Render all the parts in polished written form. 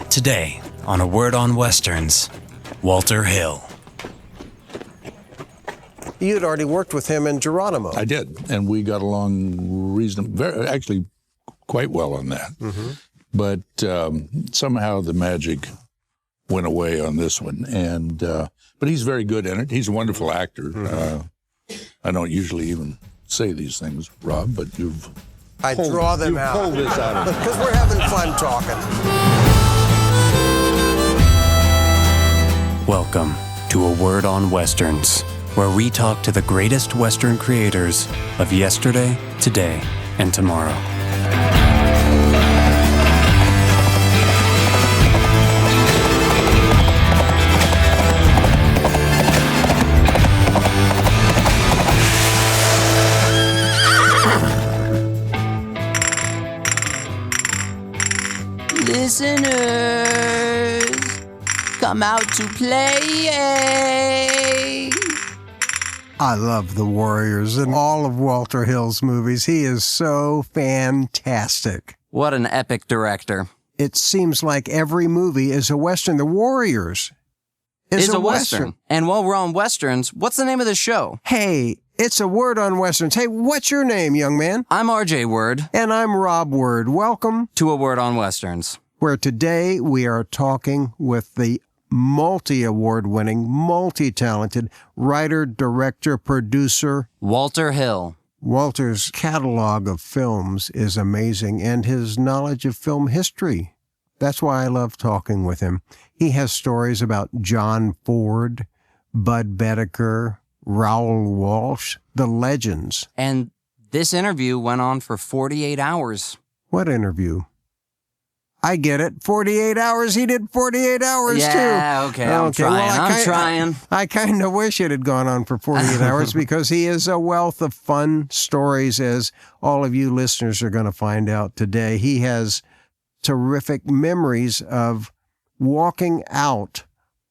Today, on A Word on Westerns, Walter Hill. You'd already worked with him in Geronimo. I did, and we got along actually quite well on that. Mm-hmm. But somehow the magic went away on this one. And but he's very good in it. He's a wonderful actor. Mm-hmm. I don't usually even say these things, Rob, but I draw them out. Pull this out of because we're having fun talking. Welcome to A Word on Westerns, where we talk to the greatest Western creators of yesterday, today, and tomorrow. Listeners, come out to play. I love the Warriors and all of Walter Hill's movies. He is so fantastic. What an epic director. It seems like every movie is a Western. The Warriors is a Western. And while we're on Westerns, what's the name of the show? Hey, it's A Word on Westerns. Hey, what's your name, young man? I'm RJ Word. And I'm Rob Word. Welcome to A Word on Westerns, where today we are talking with the multi-award-winning, multi-talented writer, director, producer, Walter Hill. Walter's catalog of films is amazing, and his knowledge of film history. That's why I love talking with him. He has stories about John Ford, Bud Bedecker, Raoul Walsh, the legends. And this interview went on for 48 hours. What interview? I get it. 48 hours. He did 48 hours, too. Yeah, okay. I'm trying. I kind of wish it had gone on for 48 hours because he is a wealth of fun stories, as all of you listeners are going to find out today. He has terrific memories of walking out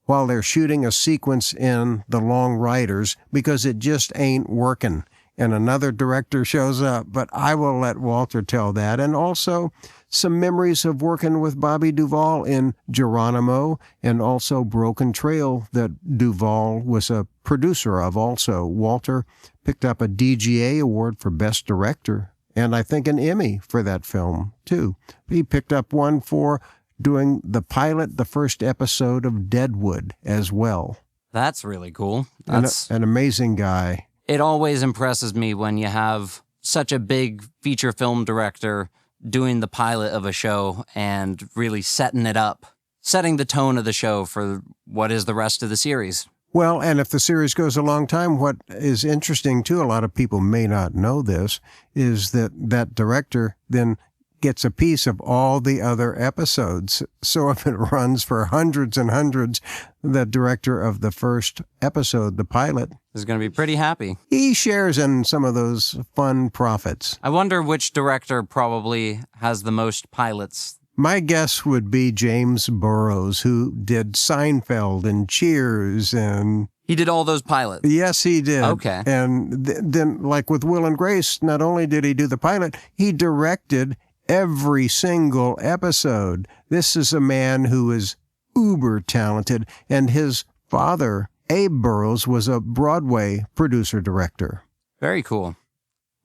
while they're shooting a sequence in The Long Riders because it just ain't working. And another director shows up, but I will let Walter tell that. And also some memories of working with Bobby Duvall in Geronimo and also Broken Trail that Duvall was a producer of also. Walter picked up a DGA award for Best Director and I think an Emmy for that film, too. He picked up one for doing the pilot, the first episode of Deadwood as well. That's really cool. That's an amazing guy. It always impresses me when you have such a big feature film director doing the pilot of a show and really setting it up, setting the tone of the show for what is the rest of the series. Well, and if the series goes a long time, what is interesting, too, a lot of people may not know this, is that that director then gets a piece of all the other episodes. So if it runs for hundreds and hundreds, the director of the first episode, the pilot, is going to be pretty happy. He shares in some of those fun profits. I wonder which director probably has the most pilots. My guess would be James Burrows, who did Seinfeld and Cheers and... He did all those pilots? Yes, he did. Okay. And then, like with Will and Grace, not only did he do the pilot, he directed every single episode. This is a man who is uber talented, and his father, Abe Burrows, was a Broadway producer-director. Very cool.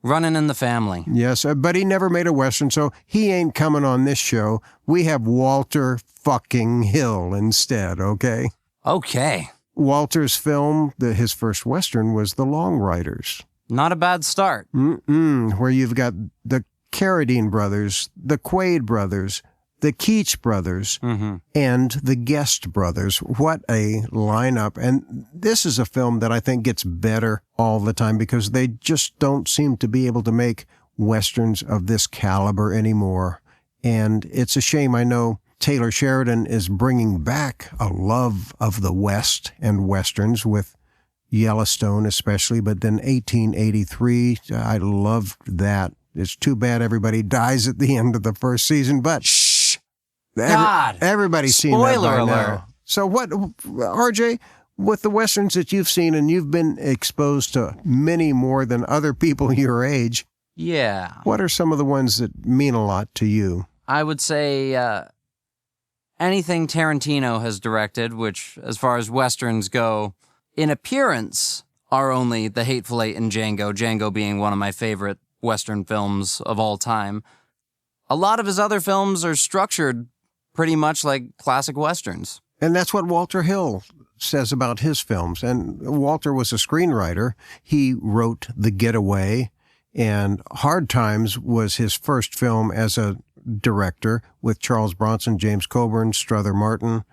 Running in the family. Yes, but he never made a Western, so he ain't coming on this show. We have Walter fucking Hill instead, okay? Okay. Walter's film, his first Western, was The Long Riders. Not a bad start. Where you've got the Carradine brothers, the Quaid brothers, the Keach brothers, and the Guest brothers. What a lineup. And this is a film that I think gets better all the time because they just don't seem to be able to make Westerns of this caliber anymore. And it's a shame. I know Taylor Sheridan is bringing back a love of the West and Westerns with Yellowstone especially, but then 1883, I loved that. It's too bad everybody dies at the end of the first season, but shh, God, everybody's seen that by now. So what, RJ, with the Westerns that you've seen, and you've been exposed to many more than other people your age, yeah, what are some of the ones that mean a lot to you? I would say anything Tarantino has directed, which, as far as Westerns go, in appearance are only The Hateful Eight and Django being one of my favorite Western films of all time. A lot of his other films are structured pretty much like classic Westerns. And that's what Walter Hill says about his films. And Walter was a screenwriter. He wrote The Getaway, and Hard Times was his first film as a director with Charles Bronson, James Coburn, Strother Martin,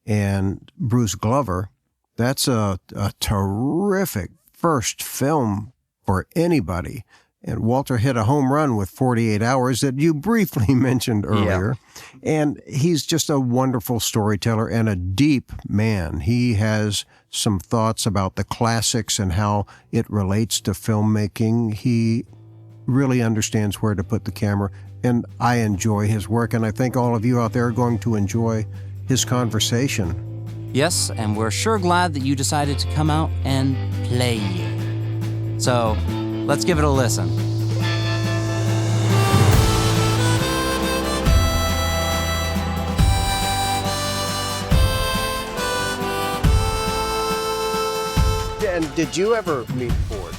and Bruce Glover. That's a terrific first film for anybody. And Walter hit a home run with 48 Hours that you briefly mentioned earlier. Yeah. And he's just a wonderful storyteller and a deep man. He has some thoughts about the classics and how it relates to filmmaking. He really understands where to put the camera. And I enjoy his work, and I think all of you out there are going to enjoy his conversation. Yes, and we're sure glad that you decided to come out and play. So, let's give it a listen. And did you ever meet Ford?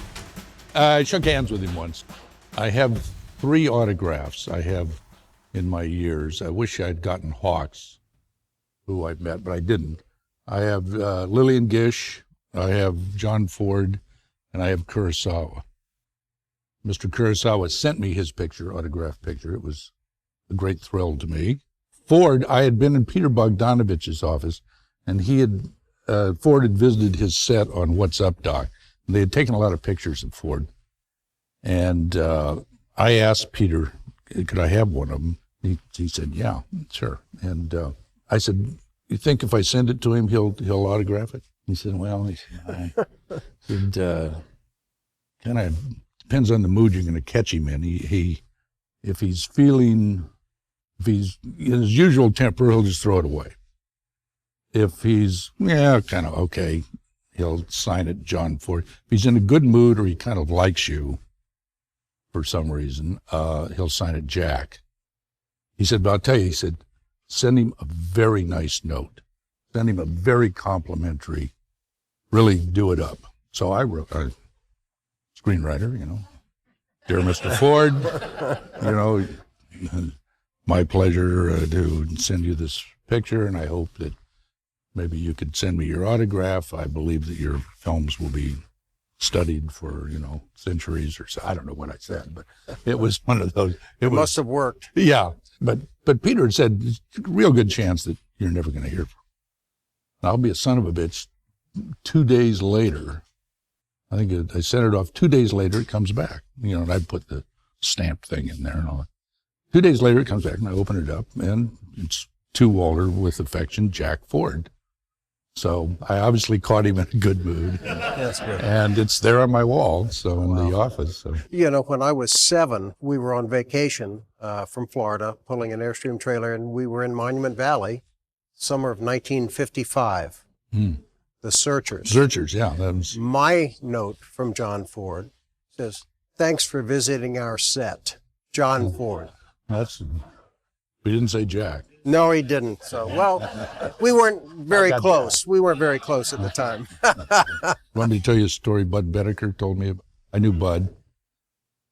I shook hands with him once. I have 3 autographs I have in my years. I wish I'd gotten Hawks, who I've met, but I didn't. I have Lillian Gish, I have John Ford, and I have Kurosawa. Mr. Kurosawa sent me his picture, autographed picture. It was a great thrill to me. Ford, I had been in Peter Bogdanovich's office, and Ford had visited his set on What's Up, Doc. They had taken a lot of pictures of Ford. And I asked Peter, could I have one of them? He said, yeah, sure. And I said, you think if I send it to him, he'll autograph it? He said, well, kind of depends on the mood you're going to catch him in. If he's in his usual temper, he'll just throw it away. If he's, kind of okay, he'll sign it John Ford. If he's in a good mood or he kind of likes you for some reason, he'll sign it Jack. He said, but I'll tell you, he said, send him a very nice note. Send him a very complimentary, really do it up. So I wrote, screenwriter, dear Mr. Ford, my pleasure to send you this picture, and I hope that maybe you could send me your autograph. I believe that your films will be studied for, centuries or so. I don't know what I said, but it was one of those. It must have worked. Yeah, but Peter had said, there's a real good chance that you're never going to hear from him. I'll be a son of a bitch. 2 days later, I think I sent it off. 2 days later, it comes back. And I put the stamp thing in there and all that. 2 days later, it comes back, and I open it up, and it's to Walter with affection, Jack Ford. So I obviously caught him in a good mood. That's good. And it's there on my wall, so in the office. So. When I was 7, we were on vacation from Florida, pulling an Airstream trailer, and we were in Monument Valley, summer of 1955. The Searchers. Searchers, yeah. That was... My note from John Ford says, thanks for visiting our set, John Ford. We didn't say Jack. No, he didn't. So, we weren't very close. We weren't very close at the time. Want me to tell you a story Bud Bedecker told me about? I knew Bud,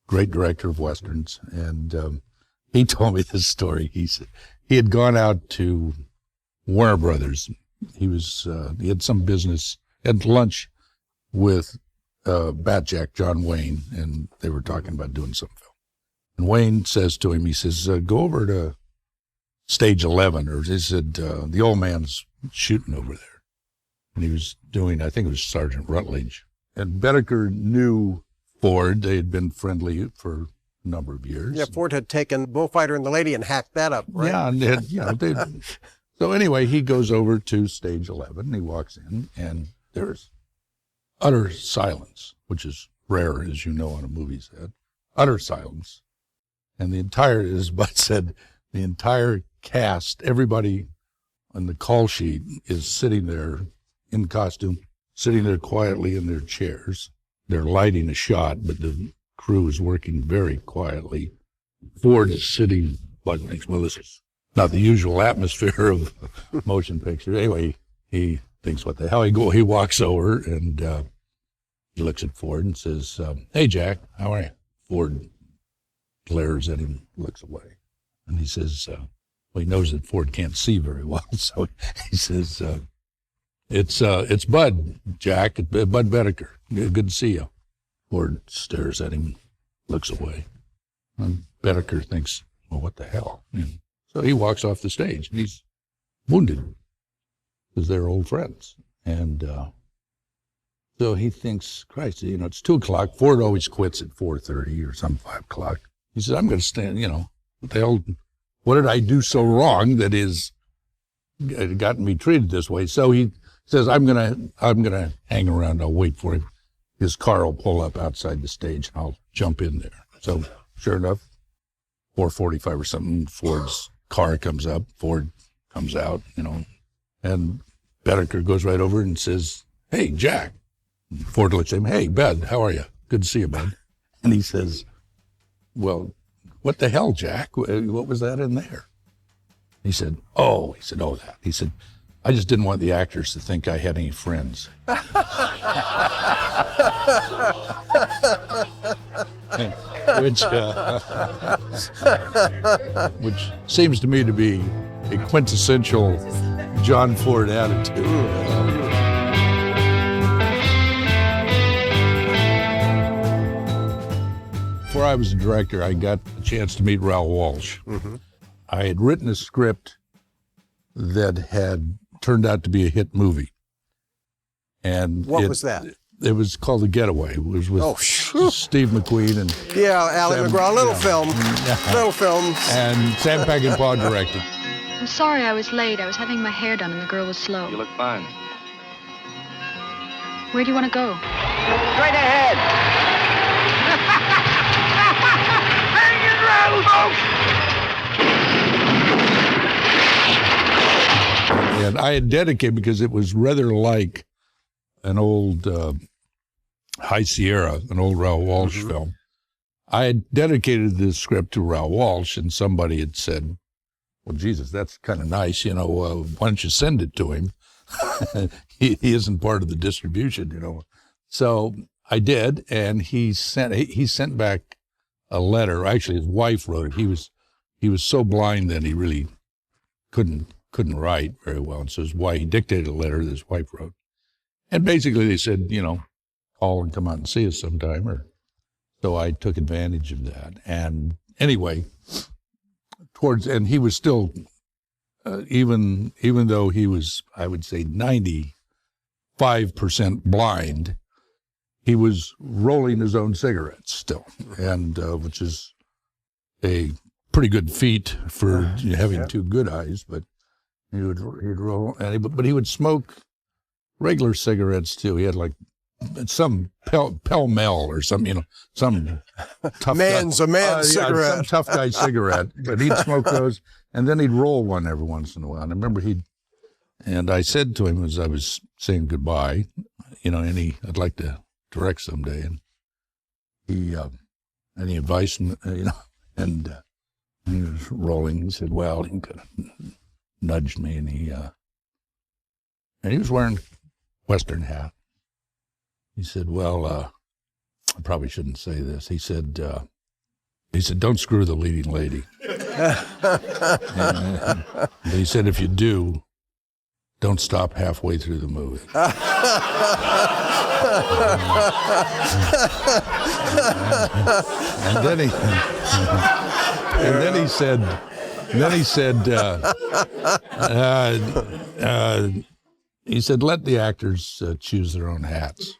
great director of Westerns, and he told me this story. He said he had gone out to Warner Brothers. He had some business, had lunch with Bat Jack, John Wayne, and they were talking about doing some film. And Wayne says to him, he says, go over to stage 11, or he said, the old man's shooting over there. And he was doing, I think it was Sergeant Rutledge. And Bedecker knew Ford. They had been friendly for a number of years. Yeah, Ford had taken Bullfighter and the Lady and hacked that up, right? Yeah, and so anyway, he goes over to stage 11, and he walks in, and there's utter silence, which is rare, as you know, on a movie set. Utter silence. And as Bud said, the entire cast, everybody on the call sheet is sitting there in costume, sitting there quietly in their chairs. They're lighting a shot, but the crew is working very quietly. Ford is sitting Bud thinks, well, this is not the usual atmosphere of motion picture. Anyway, he thinks, what the hell? He walks over and he looks at Ford and says, hey, Jack, how are you? Ford glares at him, looks away. And he says, well, he knows that Ford can't see very well. So he says, it's Bud, Jack, Bud Bedecker. Good to see you. Ford stares at him, looks away. And Bedecker thinks, well, what the hell? And so he walks off the stage, and he's wounded because they're old friends. And so he thinks, Christ, it's 2 o'clock. Ford always quits at 4:30 or some 5 o'clock. He says, I'm going to stand, what the hell, what did I do so wrong that is gotten me treated this way? So he says, I'm gonna hang around. I'll wait for him. His car will pull up outside the stage, and I'll jump in there. So sure enough, 4:45 or something, Ford's car comes up. Ford comes out, and Bedecker goes right over and says, hey, Jack. And Ford looks at him, hey, Bud, how are you? Good to see you, Bud. And he says, well, what the hell, Jack? What was that in there? He said, that. He said, I just didn't want the actors to think I had any friends. Which seems to me to be a quintessential John Ford attitude. Before I was a director, I got a chance to meet Raoul Walsh. Mm-hmm. I had written a script that had turned out to be a hit movie. And what was that? It was called The Getaway. It was with Steve McQueen and Ally McGraw. Little film. And Sam Peckinpah directed. I'm sorry I was late. I was having my hair done and the girl was slow. You look fine. Where do you want to go? Straight ahead. Hang and rattle, folks. And I had dedicated, because it was rather like an old High Sierra, an old Raoul Walsh film. I had dedicated this script to Raoul Walsh, and somebody had said, well, Jesus, that's kind of nice, why don't you send it to him? he isn't part of the distribution, So I did, and he sent back a letter. Actually, his wife wrote it. He was so blind that he really couldn't write very well, and so he dictated a letter that his wife wrote. And basically they said, call and come out and see us sometime. So I took advantage of that. And anyway, and he was still, even though he was, I would say, 95% blind, he was rolling his own cigarettes still, and which is a pretty good feat for having two good eyes. But he'd roll, but he would smoke regular cigarettes too. He had like some Pell Mell or some, some tough man's guy, a man's cigarette, some tough guy cigarette. But he'd smoke those, and then he'd roll one every once in a while. And I remember and I said to him as I was saying goodbye, I'd like to direct someday, and any advice, and he was rolling. He said, well, he kind of nudged me, and he was wearing a Western hat. He said, well, I probably shouldn't say this. He said, don't screw the leading lady. But he said, if you do, don't stop halfway through the movie. And then he said, let the actors choose their own hats.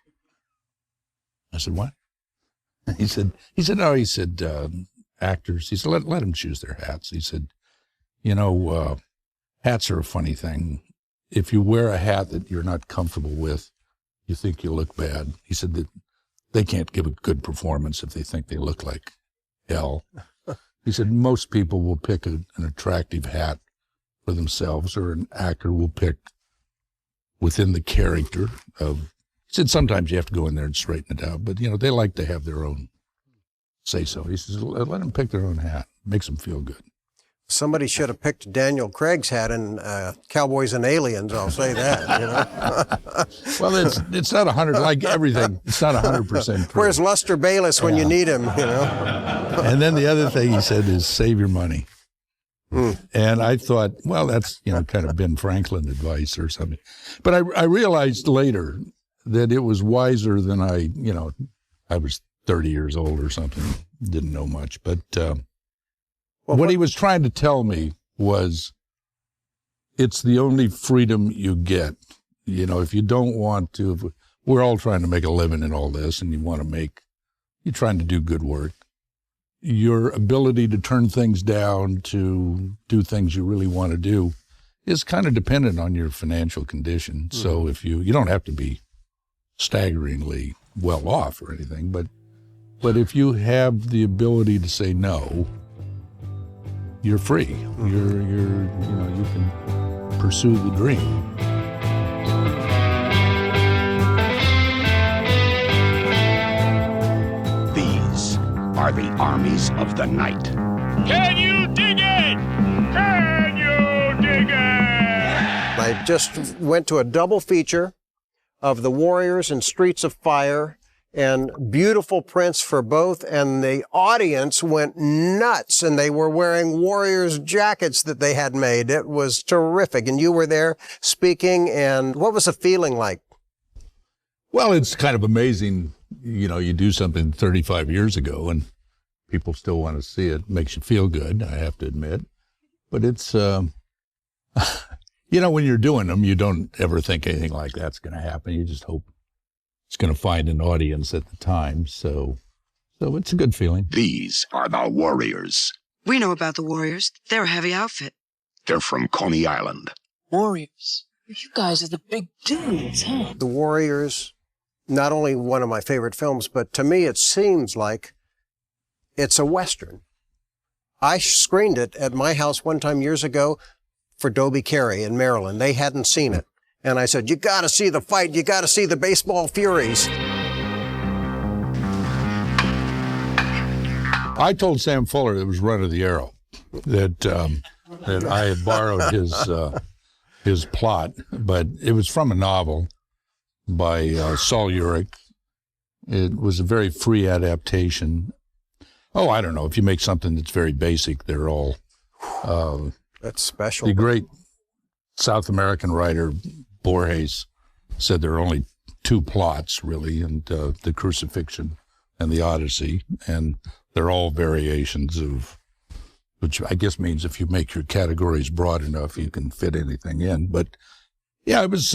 I said, what? He said, actors. He said, let them choose their hats. He said, hats are a funny thing. If you wear a hat that you're not comfortable with, you think you look bad. He said that they can't give a good performance if they think they look like hell. He said most people will pick an attractive hat for themselves, or an actor will pick within the character of. He said sometimes you have to go in there and straighten it out, but they like to have their own say-so. He says let them pick their own hat, makes them feel good. Somebody should have picked Daniel Craig's hat in Cowboys and Aliens, I'll say that, you know. Well, it's not 100, like everything, it's not 100% true. Where's Luster Bayless when you need him, you know? And then the other thing he said is save your money. And I thought, well, that's, you know, kind of Ben Franklin advice or something. But I realized later that it was wiser than I was 30 years old or something, didn't know much. But what he was trying to tell me was it's the only freedom you get. You know, if you don't want to, we're all trying to make a living in all this, and you're trying to do good work. Your ability to turn things down to do things you really want to do is kind of dependent on your financial condition. So if you don't have to be staggeringly well off or anything, but if you have the ability to say no, you're free. You can pursue the dream. These are the armies of the night. Can you dig it? Can you dig it? I just went to a double feature of The Warriors and Streets of Fire, and beautiful prints for both, and the audience went nuts, and they were wearing Warriors jackets that they had made. It was terrific, and you were there speaking, and what was the feeling like? Well, it's kind of amazing, you know, you do something 35 years ago, and people still want to see it. It makes you feel good, I have to admit. But it's, you know, when you're doing them, you don't ever think anything like that's going to happen. You just hope it's going to find an audience at the time. So it's a good feeling. These are the Warriors. We know about the Warriors. They're a heavy outfit. They're from Coney Island. Warriors. You guys are the big dudes, huh? The Warriors, not only one of my favorite films, but to me it seems like it's a Western. I screened it at my house one time years ago for Dobie Carey in Maryland. They hadn't seen it. And I said, you got to see the fight. You got to see the baseball furies. I told Sam Fuller, it was Run of the Arrow, that I had borrowed his plot, but it was from a novel by Saul Urich. It was a very free adaptation. Oh, I don't know. If you make something that's very basic, they're all... That's special. The great South American writer Borges said there are only two plots, really, and the Crucifixion and the Odyssey, and they're all variations of, which I guess means if you make your categories broad enough, you can fit anything in. But yeah, it was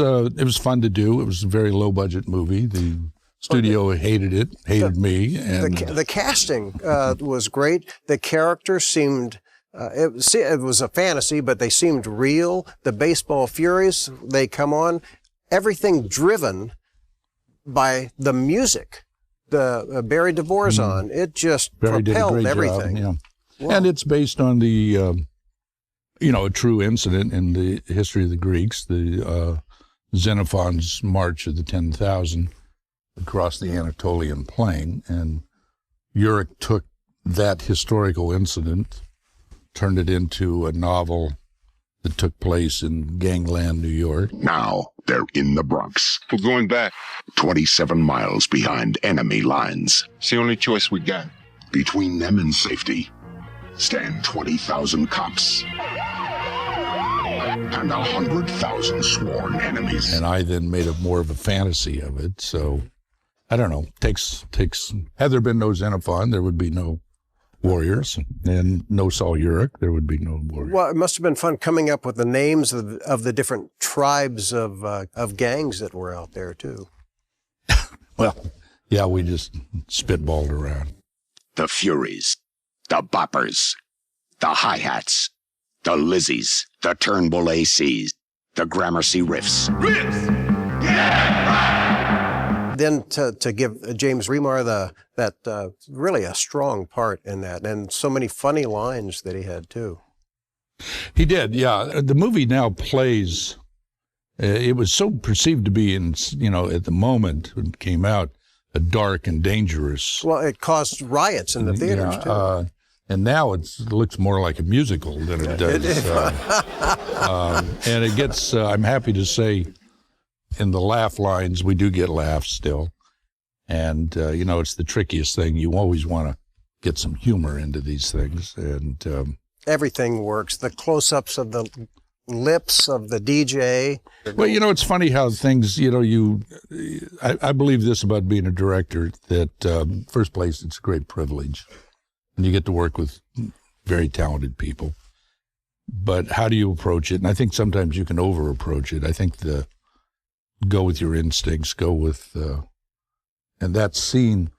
fun to do. It was a very low budget movie. The studio hated me. And the casting was great. The characters seemed... it was a fantasy, but they seemed real. The baseball furies, they come on. Everything driven by the music. The Barry DeVorzon, it just propelled everything. Job, yeah. Wow. And it's based on the, a true incident in the history of the Greeks, the Xenophon's March of the 10,000 across the Anatolian plain. And Urich took that historical incident, turned it into a novel that took place in Gangland, New York. Now they're in the Bronx. We're going back. 27 miles behind enemy lines. It's the only choice we got. Between them and safety stand 20,000 cops and 100,000 sworn enemies. And I then made more of a fantasy of it. So, I don't know. Had there been no Xenophon, there would be no Warriors, and no Saul Urich, there would be no Warriors. Well, it must have been fun coming up with the names of the different tribes of gangs that were out there, too. Well, yeah, we just spitballed around. The Furies, the Boppers, the Hi-Hats, the Lizzies, the Turnbull ACs, the Gramercy Riffs. Riffs! Yeah! Then to give James Remar that really a strong part in that, and so many funny lines that he had too. He did, yeah. The movie now plays. It was so perceived to be at the moment when it came out, a dark and dangerous. Well, it caused riots in the theaters too. And now it looks more like a musical than it does. And it gets, I'm happy to say, in the laugh lines, we do get laughs still. And, you know, it's the trickiest thing. You always want to get some humor into these things. And everything works. The close-ups of the lips of the DJ. Well, you know, it's funny how things, you know, I believe this about being a director, that first place, it's a great privilege. And you get to work with very talented people. But how do you approach it? And I think sometimes you can over-approach it. I think go with your instincts, go with, and that scene,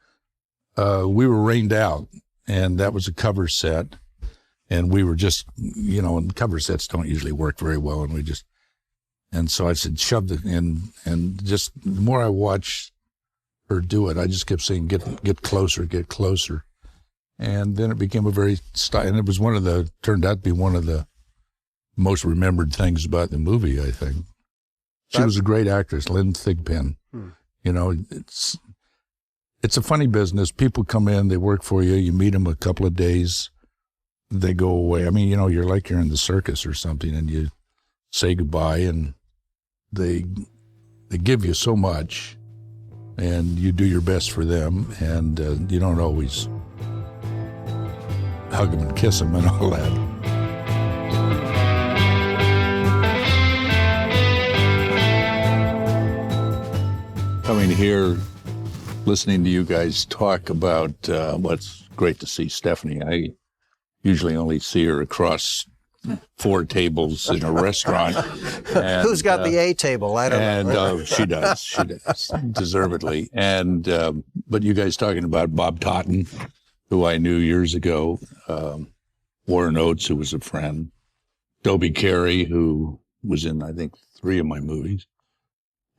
we were rained out, and that was a cover set. And we were just, you know, and cover sets don't usually work very well. And so I said, shove it in. And just the more I watched her do it, I just kept saying, get closer, get closer. And then it became and it was turned out to be one of the most remembered things about the movie, I think. She was a great actress, Lynn Thigpen. You know, it's a funny business. People come in, they work for you, you meet them a couple of days, they go away. I mean, you know, you're in the circus or something, and you say goodbye, and they give you so much, and you do your best for them, and you don't always hug them and kiss them and all that. Coming here, listening to you guys talk about what's great to see Stephanie. I usually only see her across 4 tables in a restaurant. And, who's got the A table? I don't know. And she does, deservedly. And but you guys talking about Bob Totten, who I knew years ago, Warren Oates, who was a friend, Dobie Carey, who was in, I think, 3 of my movies.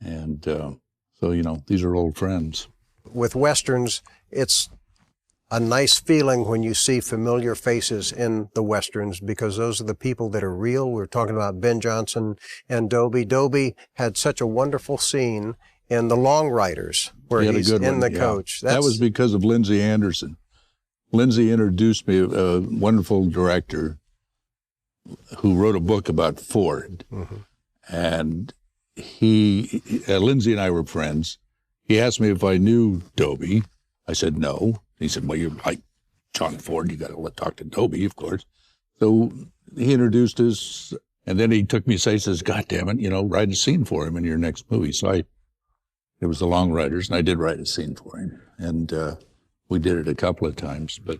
And so, you know, these are old friends. With Westerns, it's a nice feeling when you see familiar faces in the Westerns, because those are the people that are real. We're talking about Ben Johnson and Dobie. Dobie had such a wonderful scene in The Long Riders, where he's in the coach. That was because of Lindsay Anderson. Lindsay introduced me a wonderful director who wrote a book about Ford. And Lindsay and I were friends. He asked me if I knew Dobie. I said no. He said, well, you're like John Ford. You got to talk to Dobie, of course. So he introduced us, and then he took me aside and says, God damn it, you know, write a scene for him in your next movie. So it was The Long Riders, and I did write a scene for him. And we did it a couple of times, but,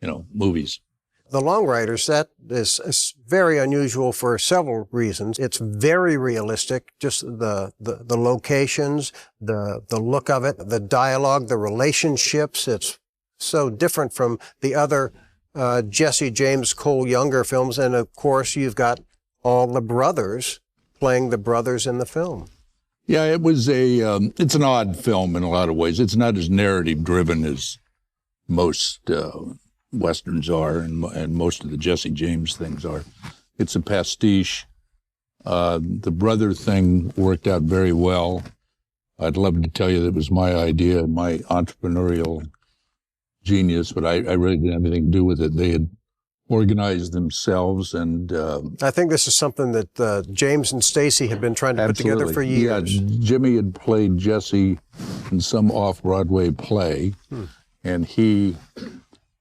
you know, movies. The Long Riders, that is very unusual for several reasons. It's very realistic, just the locations, the look of it, the dialogue, the relationships. It's so different from the other Jesse James Cole Younger films. And of course, you've got all the brothers playing the brothers in the film. Yeah, it was it's an odd film in a lot of ways. It's not as narrative driven as most Westerns are, and most of the Jesse James things are. It's a pastiche. The brother thing worked out very well. I'd love to tell you that it was my idea, my entrepreneurial genius, but I really didn't have anything to do with it. They had organized themselves, and I think this is something that James and Stacy had been trying to put together for years. Yeah, Jimmy had played Jesse in some off-Broadway play, and he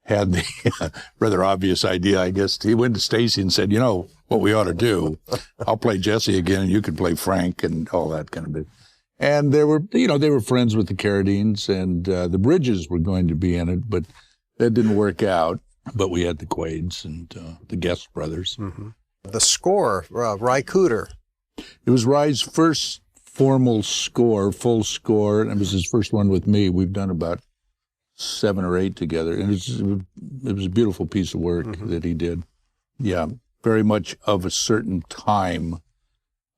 had the rather obvious idea, I guess. He went to Stacy and said, you know, what we ought to do, I'll play Jesse again, and you can play Frank, and all that kind of bit. And they were friends with the Carradines, and the Bridges were going to be in it, but that didn't work out. But we had the Quaids and the Guest brothers. The score, Ry Cooder. It was Ry's first formal score, full score, and it was his first one with me. We've done about 7 or 8 together, and it was a beautiful piece of work that he did. Yeah, very much of a certain time.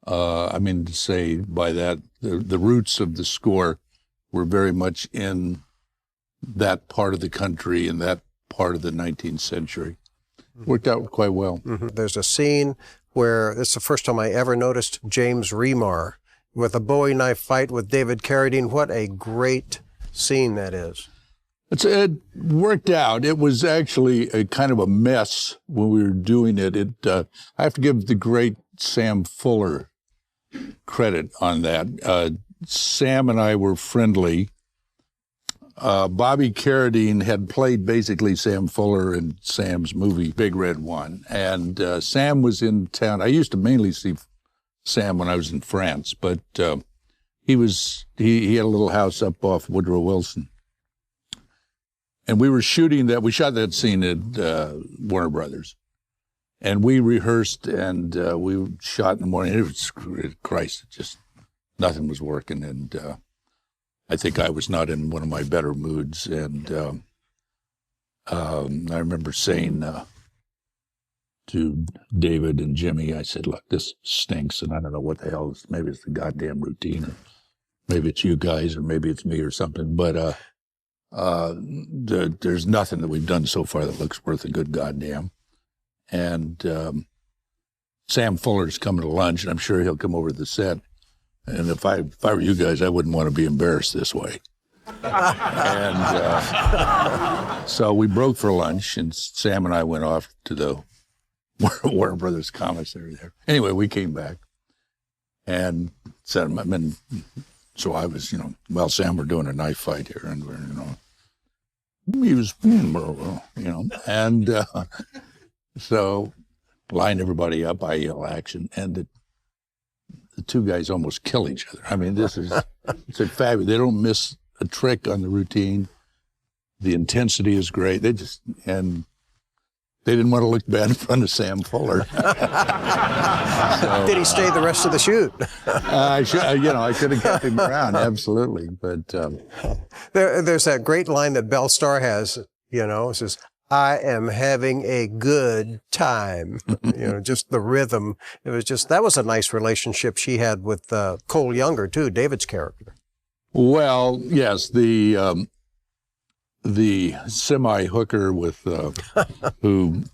I mean, to say by that, the roots of the score were very much in that part of the country and that part of the 19th century. Worked out quite well. There's a scene where it's the first time I ever noticed James Remar with a Bowie knife fight with David Carradine. What a great scene that is. It worked out. It was actually a kind of a mess when we were doing it. I have to give the great Sam Fuller credit on that. Sam and I were friendly. Bobby Carradine had played basically Sam Fuller in Sam's movie Big Red One, and Sam was in town. I used to mainly see Sam when I was in France, but he had a little house up off Woodrow Wilson. And we shot that scene at Warner Brothers. And we rehearsed and we shot in the morning. It was, Christ, nothing was working. And I think I was not in one of my better moods. And I remember saying to David and Jimmy, I said, look, this stinks. And I don't know what the hell, maybe it's the goddamn routine. Or maybe it's you guys, or maybe it's me or something. But there's nothing that we've done so far that looks worth a good goddamn. And Sam Fuller's coming to lunch, and I'm sure he'll come over to the set. And if I were you guys, I wouldn't want to be embarrassed this way. And so we broke for lunch, and Sam and I went off to the Warner Brothers commissary there. Anyway, we came back and said, so I was, well, Sam, we're doing a knife fight here, and we're, he was, and so line everybody up, I yell action, and the two guys almost kill each other. I mean, it's fabulous. They don't miss a trick on the routine. The intensity is great. And they didn't want to look bad in front of Sam Fuller. Did he stay the rest of the shoot? I could have kept him around, absolutely. But there's that great line that Belle Starr has. It says, "I am having a good time." Just the rhythm. That was a nice relationship she had with Cole Younger too, David's character. Well, yes, the semi-hooker with who,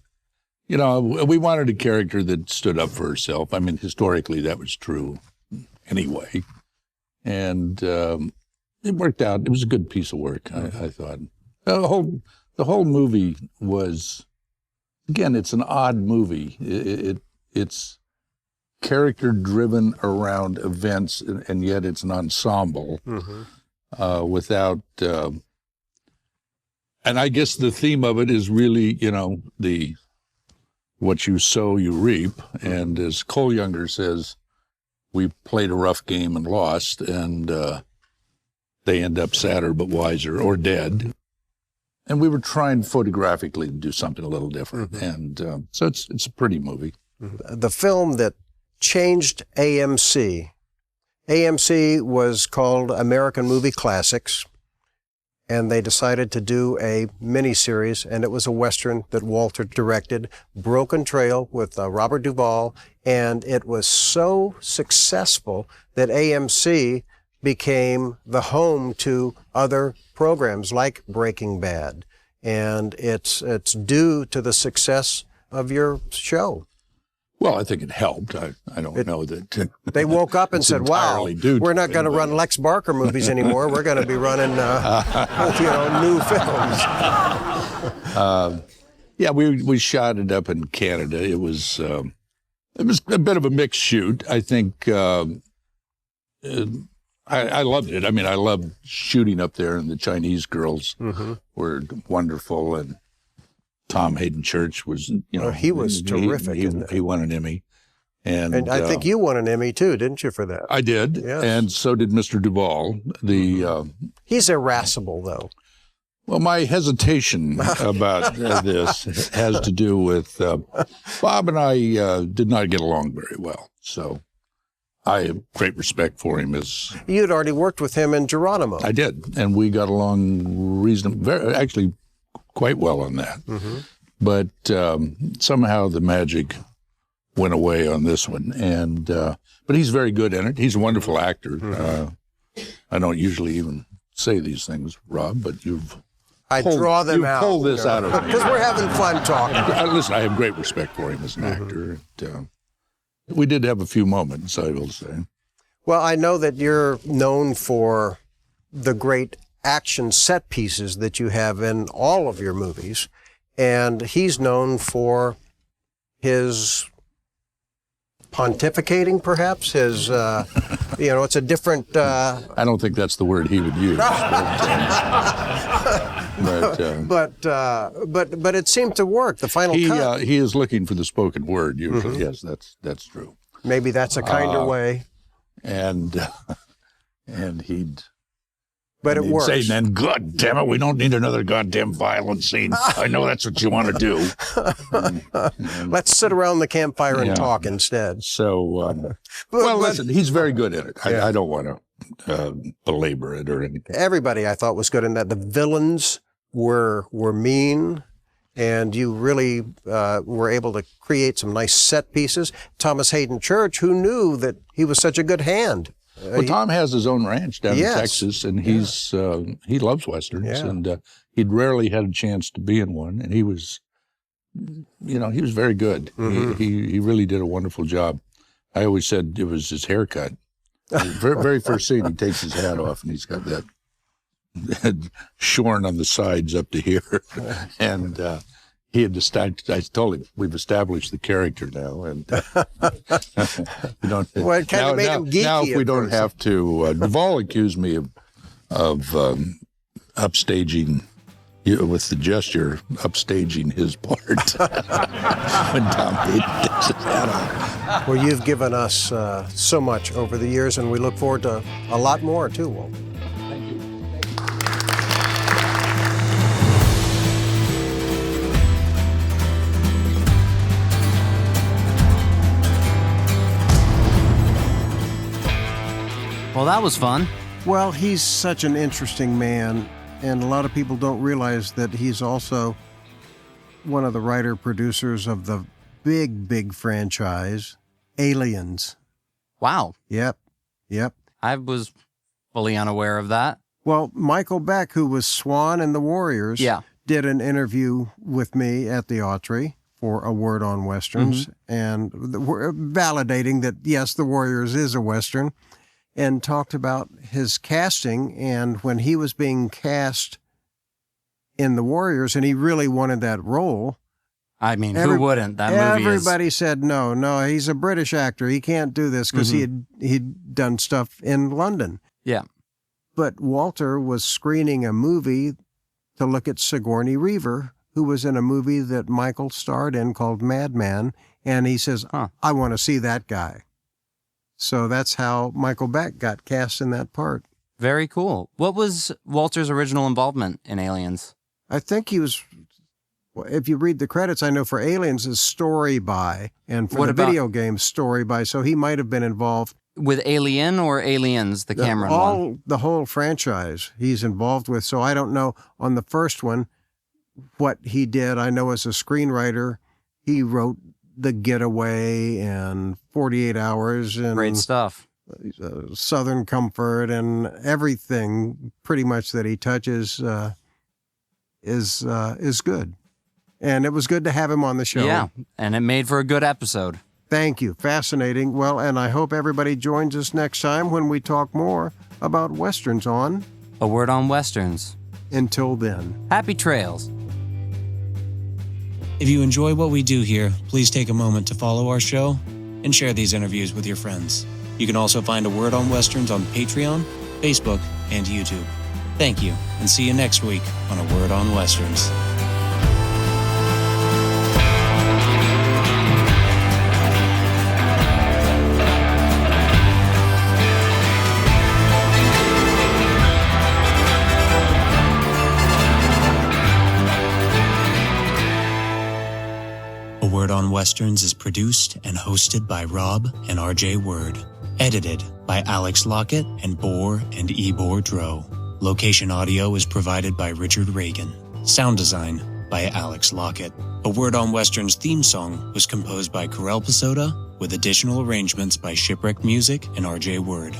we wanted a character that stood up for herself. I mean, historically, that was true anyway. And it worked out. It was a good piece of work, I thought. The whole movie was, again, it's an odd movie. It's character-driven around events, and yet it's an ensemble without... And I guess the theme of it is really, what you sow, you reap. And as Cole Younger says, we played a rough game and lost, and they end up sadder but wiser, or dead. And we were trying photographically to do something a little different. And so it's a pretty movie. The film that changed AMC. AMC was called American Movie Classics. And they decided to do a miniseries, and it was a Western that Walter directed, Broken Trail, with Robert Duvall, and it was so successful that AMC became the home to other programs like Breaking Bad, and it's due to the success of your show. Well, I think it helped. I don't know that. They woke up and said, wow, we're not going to run Lex Barker movies anymore. We're going to be running, new films. Yeah, we shot it up in Canada. It was a bit of a mixed shoot. I think I loved it. I mean, I loved shooting up there, and the Chinese girls were wonderful, and Tom Hayden Church was, he was terrific. He won an Emmy. And I think you won an Emmy too, didn't you, for that? I did. Yes. And so did Mr. Duvall. He's irascible, though. Well, my hesitation about this has to do with Bob and I did not get along very well. So I have great respect for him. You'd already worked with him in Geronimo. I did. And we got along actually quite well on that. But somehow the magic went away on this one. And but he's very good in it. He's a wonderful actor. I don't usually even say these things, Rob, but I draw them out. You pull this out of me. Because we're having fun talking. Listen, I have great respect for him as an actor. We did have a few moments, I will say. Well, I know that you're known for the great action set pieces that you have in all of your movies. And he's known for his pontificating, perhaps, his, it's a different... I don't think that's the word he would use. But it seemed to work, the final cut. He is looking for the spoken word, usually. Yes, that's true. Maybe that's a kinder way. And he'd... But it works. Say, then, God damn it, we don't need another goddamn violent scene. I know that's what you want to do. Let's sit around the campfire and talk instead. So, listen, he's very good at it. I don't want to belabor it or anything. Everybody, I thought, was good in that. The villains were mean, and you really were able to create some nice set pieces. Thomas Hayden Church, who knew that he was such a good hand. Well, Tom has his own ranch down in Texas, and he loves Westerns, and he'd rarely had a chance to be in one, and he was very good. He really did a wonderful job. I always said it was his haircut. Very, very first scene, he takes his hat off, and he's got that shorn on the sides up to here, and he had decided. I told him we've established the character now, and we don't. Well, it kind of made him geeky. Now, if we don't have to, Duvall accused me of upstaging, with the gesture, upstaging his part when Tom Hayden takes his hat off. Well, you've given us so much over the years, and we look forward to a lot more too, Walt. Well, that was fun. Well, he's such an interesting man, and a lot of people don't realize that he's also one of the writer-producers of the big franchise, Aliens. Wow. Yep. I was fully unaware of that. Well, Michael Beck, who was Swan in The Warriors, did an interview with me at the Autry for A Word on Westerns, and validating that, yes, The Warriors is a Western, and talked about his casting, and when he was being cast in The Warriors, and he really wanted that role. I mean, who wouldn't? That movie Everybody said, no, he's a British actor. He can't do this, because he'd done stuff in London. Yeah. But Walter was screening a movie to look at Sigourney Weaver, who was in a movie that Michael starred in called Madman, and he says, I want to see that guy. So that's how Michael Beck got cast in that part. Very cool. What was Walter's original involvement in Aliens? I think he was, if you read the credits, I know for Aliens is story by, and for video game, story by. So he might have been involved. With Alien or Aliens, the Cameron one? The whole franchise he's involved with. So I don't know on the first one what he did. I know as a screenwriter, he wrote The Getaway and 48 Hours and great stuff. Southern Comfort, and everything pretty much that he touches is good. And it was good to have him on the show. Yeah, and it made for a good episode. Thank you. Fascinating. Well, and I hope everybody joins us next time when we talk more about Westerns on A Word on Westerns. Until then, happy trails. If you enjoy what we do here, please take a moment to follow our show and share these interviews with your friends. You can also find A Word on Westerns on Patreon, Facebook, and YouTube. Thank you, and see you next week on A Word on Westerns. A Word on Westerns is produced and hosted by Rob and RJ Word. Edited by Alex Lockett and Bohr and Ebor Dro. Location audio is provided by Richard Reagan. Sound design by Alex Lockett. A Word on Westerns theme song was composed by Karel Pasoda with additional arrangements by Shipwreck Music and RJ Word.